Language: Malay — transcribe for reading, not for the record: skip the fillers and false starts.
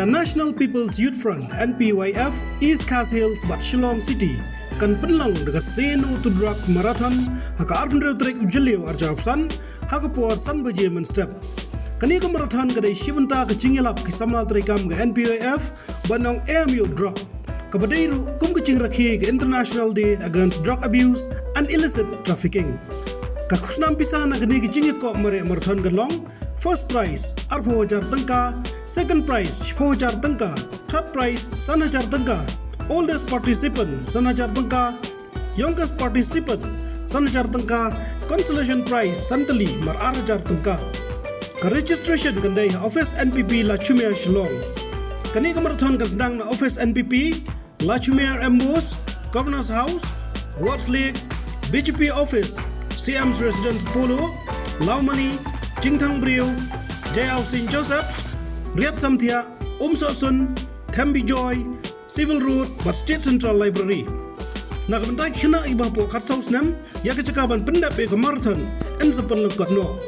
National People's Youth Front (NPYF) East Khasi Hills but Shillong City kan penlang dekat Say No to Drugs Marathon haka arpun trek ujeliu arjapsan haka puar san bajemen step kani ka marathon kadai shibanta ka chingelap ki samnal trekam ga NPYF banong AMU drug kabadairu kum ka chingrakhi ga International Day Against Drug Abuse and Illicit Trafficking ka khusnam pisana gani ki chingeko mare marathon galong. First prize 8,000 tangka, second prize 10,000 tangka, third prize 1,000 tangka, oldest participant 1,000 tangka, youngest participant 1,000 tangka, consolation prize santali mar 8,000 tangka. Ka registration gandai office NPP La Chumia Shillong. Kani ka marathon kan sedang na office NPP La Chumia Embos, Governor's House, Wards Lake, BGP office, CM's Residence Polo, Laumani, Jingthang Briu, Jayao St. Joseph's, Riyadh Samthia, Sosun, Thambi Joy, Civil Road, but State Central Library. Nakabentak hina iba po katsaus nam, ya kecakapan pendap ke marathon, en sepen lekot no.